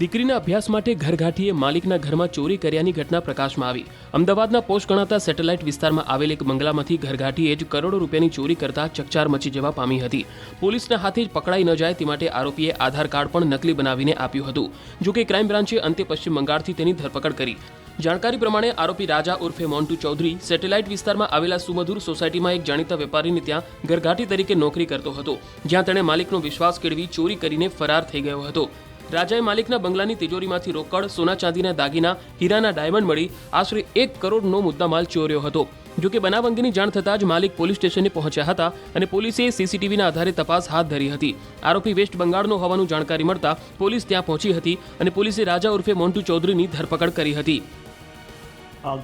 દીકરીના અભ્યાસ માટે ઘરઘાટીએ માલિકના ઘરમાં ચોરી કર્યાની ઘટના પ્રકાશમાં આવી। અમદાવાદના પોશ ગણાતા સેટેલાઇટ વિસ્તારમાં આવેલ એક બંગલામાંથી ઘરઘાટીએ જ કરોડો રૂપિયાની ચોરી કરતા ચકચાર મચી જવા પામી હતી। પોલીસના હાથે જ પકડાઈ ન જાય તે માટે આરોપીએ આધાર કાર્ડ પણ નકલી બનાવીને આપ્યું હતું। જો કે ક્રાઇમ બ્રાન્ચે અંતે પશ્ચિમ બંગાળથી તેની ધરપકડ કરી। જાણકારી પ્રમાણે આરોપી રાજા ઉર્ફે મોન્ટુ ચૌધરી સેટેલાઇટ વિસ્તારમાં આવેલા સુમધુર સોસાયટીમાં એક જાણીતા વેપારીને ત્યાં ઘરઘાટી તરીકે નોકરી કરતો હતો, જ્યાં તેણે માલિકનો વિશ્વાસ કેળવી ચોરી કરીને ફરાર થઈ ગયો હતો। રાજાએ માલિકના બંગલાની તિજોરીમાંથી રોકડ, સોના ચાંદીના દાગીના, હીરાના ડાયમંડ મળી આશરે 1 કરોડનો મુદ્દામાલ ચોર્યો હતો। જો કે બનાવ અંગેની જાણ થતાં જ માલિક પોલીસ સ્ટેશને પહોંચ્યા હતા અને પોલીસે સીસીટીવીના આધારે તપાસ હાથ ધરી હતી। આરોપી વેસ્ટ બંગાળનો હોવાનું જાણકારી મળતા પોલીસ ત્યાં પહોંચી હતી અને પોલીસે રાજા ઉર્ફે મોન્ટુ ચૌધરીની ધરપકડ કરી હતી।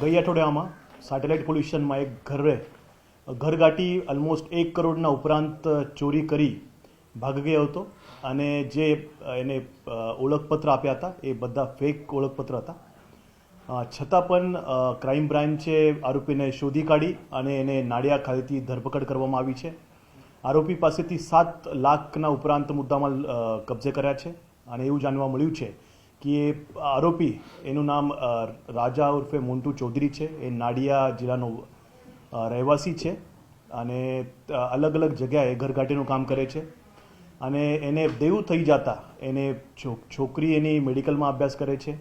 ગઈ અઠવાડિયામાં સેટેલાઇટ પોલીસ સ્ટેશનમાં એક ઘરઘાટી ઓલમોસ્ટ 1 કરોડના ઉપરાંત ચોરી કરી ભાગી ગયો હતો અને જે એને ઓળખપત્ર આપ્યા હતા એ બધા ફેક ઓળખપત્ર હતા। છતાં પણ ક્રાઇમ બ્રાન્ચે આરોપીને શોધી કાઢી અને એને નાડિયા ખાતેથી ધરપકડ કરવામાં આવી છે। આરોપી પાસેથી 7 લાખના ઉપરાંત મુદ્દામાલ કબજે કર્યા છે અને એવું જાણવા મળ્યું છે કે એ આરોપી એનું નામ રાજા ઉર્ફે મોન્ટુ ચૌધરી છે। એ નાડિયા જિલ્લાનો રહેવાસી છે અને અલગ અલગ જગ્યાએ ઘરઘાટીનું કામ કરે છે અને એને દેવું થઈ જતા એને છોકરી એની મેડિકલમાં અભ્યાસ કરે છે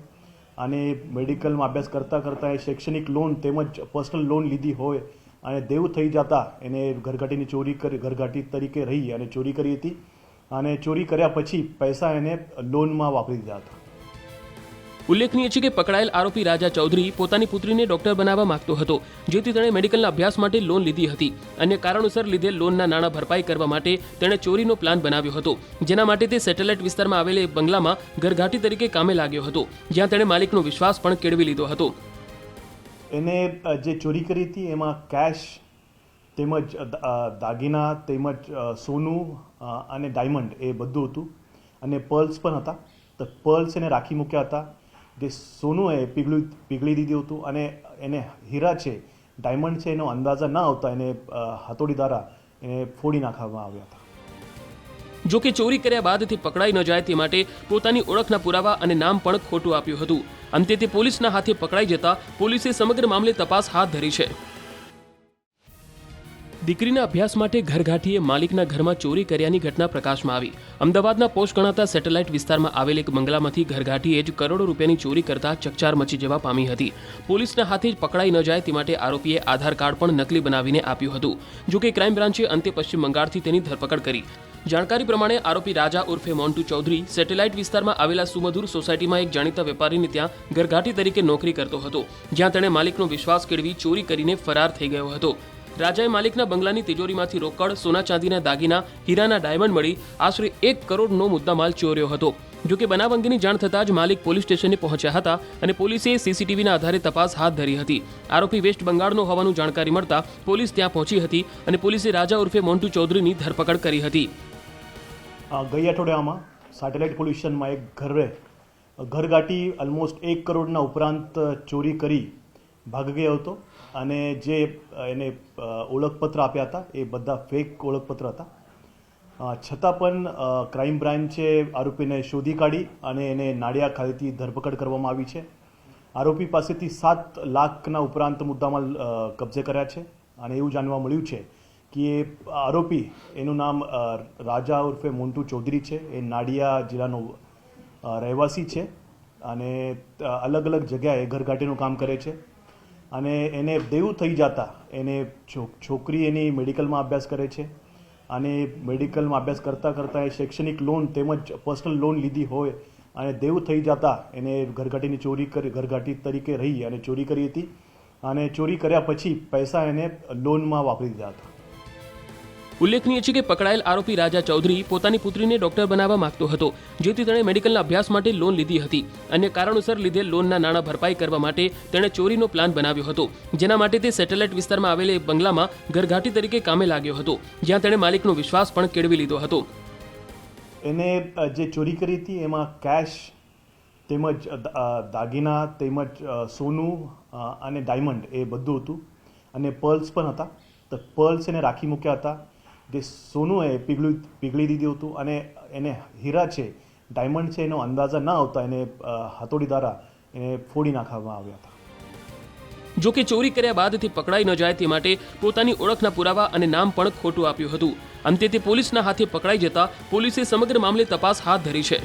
અને મેડિકલમાં અભ્યાસ કરતાં કરતાં એ શૈક્ષણિક લોન તેમજ પર્સનલ લોન લીધી હોય અને દેવું થઈ જતા એને ઘરઘાટીની ચોરી કરી ઘરઘાટી તરીકે રહી અને ચોરી કરી હતી અને ચોરી કર્યા પછી પૈસા એને લોનમાં વાપરી દીધા હતા। ઉલ્લેખનીય છે કે પકડાયેલ આરોપી રાજા ચૌધરી પોતાની પુત્રીને ડોક્ટર બનાવવા માંગતો હતો, જેથી તેણે મેડિકલના અભ્યાસ માટે લોન લીધી હતી। અન્ય કારણોસર લીધેલ લોનના નાણાં ભરપાઈ કરવા માટે તેણે ચોરીનો પ્લાન બનાવ્યો હતો, જેના માટે તે સેટેલાઇટ વિસ્તારમાં આવેલ એક બંગલામાં ઘરઘાટી તરીકે કામે લાગ્યો હતો, જ્યાં તેણે માલિકનો વિશ્વાસ પણ કેળવી લીધો હતો। એને જે ચોરી કરી હતી એમાં કેશ તેમજ દાગીના તેમજ સોનું અને ડાયમંડ એ બધું હતું અને પર્લ્સ પણ હતા। તો પર્લ્સ એને રાખી મૂક્યા હતા, જે સોનું એ પીગળી દીધું હતું અને એને હીરા છે, ડાયમંડ છે, એનો અંદાજા ન આવતા એને હથોડી દ્વારા એને ફોડી નાખવામાં આવ્યા હતા। જો કે ચોરી કર્યા બાદથી પકડાઈ ન જાય તે માટે પોતાની ઓળખના પુરાવા અને નામ પણ ખોટું આપ્યું હતું। અંતે તે પોલીસના હાથે પકડાઈ જતા પોલીસે સમગ્ર મામલે તપાસ હાથ ધરી છે। દીકરીના અભ્યાસ માટે ઘરઘાટીએ માલિકના ઘરમાં ચોરી કર્યાની ઘટના પ્રકાશમાં આવી। અમદાવાદના પોશ ગણાતા સેટેલાઇટ વિસ્તારમાં આવેલ એક બંગલામાંથી ઘરઘાટીએ જ કરોડો રૂપિયાની ચોરી કરતા ચકચાર મચી જવા પામી હતી। પોલીસના હાથે જ પકડાઈ ન જાય તે માટે આરોપીએ આધાર કાર્ડ પણ નકલી બનાવીને આપ્યું હતું। જો કે ક્રાઇમ બ્રાન્ચે અંતે પશ્ચિમ બંગાળથી તેની ધરપકડ કરી। જાણકારી પ્રમાણે આરોપી રાજા ઉર્ફે મોન્ટુ ચૌધરી સેટેલાઇટ વિસ્તારમાં આવેલા સુમધુર સોસાયટીમાં એક જાણીતા વેપારીને ત્યાં ઘરઘાટી તરીકે નોકરી કરતો હતો, જ્યાં તેણે માલિકનો વિશ્વાસ કેળવી ચોરી કરીને ફરાર થઈ ગયો હતો। રાજાએ માલિકના બંગલાની તિજોરીમાંથી રોકડ, સોના ચાંદીના દાગીના, હીરાના ડાયમંડ મળી આશરે 1 કરોડનો મુદ્દામાલ ચોર્યો હતો। જો કે બનાવ અંગેની જાણ થતાં જ માલિક પોલીસ સ્ટેશને પહોંચ્યા હતા અને પોલીસે સીસીટીવીના આધારે તપાસ હાથ ધરી હતી। આરોપી વેસ્ટ બંગાળનો હોવાનું જાણકારી મળતા પોલીસ ત્યાં પહોંચી હતી અને પોલીસે રાજા ઉર્ફે મોન્ટુ ચૌધરીની ધરપકડ કરી હતી। ગઈ અઠવાડિયામાં સેટેલાઇટ પોલીસ સ્ટેશનમાં એક ઘરઘાટી ઓલમોસ્ટ 1 કરોડના ઉપરાંત ચોરી કરી ભાગી ગયો હતો અને જે એને ઓળખપત્ર આપ્યા હતા એ બધા ફેક ઓળખપત્ર હતા। છતાં પણ ક્રાઇમ બ્રાન્ચે આરોપીને શોધી કાઢી અને એને નાડિયા ખાતેથી ધરપકડ કરવામાં આવી છે। આરોપી પાસેથી 7 લાખના ઉપરાંત મુદ્દામાલ કબજે કર્યા છે અને એવું જાણવા મળ્યું છે કે એ આરોપી એનું નામ રાજા ઉર્ફે મોન્ટુ ચૌધરી છે। એ નાડિયા જિલ્લાનો રહેવાસી છે અને અલગ અલગ જગ્યાએ ઘરઘાટીનું કામ કરે છે અને એને દેવું થઈ જતા એને છોકરી એની મેડિકલમાં અભ્યાસ કરે છે અને મેડિકલમાં અભ્યાસ કરતાં કરતાં એ શૈક્ષણિક લોન તેમજ પર્સનલ લોન લીધી હોય અને દેવું થઈ જતા એને ઘરઘાટીની ઘરઘાટી તરીકે રહી અને ચોરી કરી હતી અને ચોરી કર્યા પછી પૈસા એને લોનમાં વાપરી દીધા હતા। ઉલ્લેખનીય છે કે પકડાયેલ આરોપી રાજા ચૌધરી પોતાની પુત્રીને ડોક્ટર બનાવવા માંગતો હતો, જેથી તેણે મેડિકલના અભ્યાસ માટે લોન લીધી હતી। અન્ય કારણોસર લીધેલ લોનના નાણાં ભરપાઈ કરવા માટે તેણે ચોરીનો પ્લાન બનાવ્યો હતો, જેના માટે તે સેટેલાઇટ વિસ્તારમાં આવેલ એક બંગલામાં ઘરઘાટી તરીકે કામે લાગ્યો હતો, જ્યાં તેણે માલિકનો વિશ્વાસ પણ કેળવી લીધો હતો। એને જે ચોરી કરી હતી એમાં કેશ તેમજ દાગીના તેમજ સોનું અને ડાયમંડ એ બધું હતું અને પર્લ્સ પણ હતા। તો પર્લ્સ એને રાખી મૂક્યા હતા, જે સોનું એ પીગળી દીધું હતું અને એને હીરા છે, ડાયમંડ છે એનો અંદાજા ન આવતા એને હથોડી દ્વારા એને ફોડી નાખવામાં આવ્યા હતા. જો કે ચોરી કર્યા બાદથી પકડાઈ ન જાય તે માટે પોતાની ઓળખના પુરાવા અને નામ પણ ખોટું આપ્યું હતું. અંતે તે પોલીસના હાથે પકડાઈ જતા પોલીસે સમગ્ર મામલે તપાસ હાથ ધરી છે.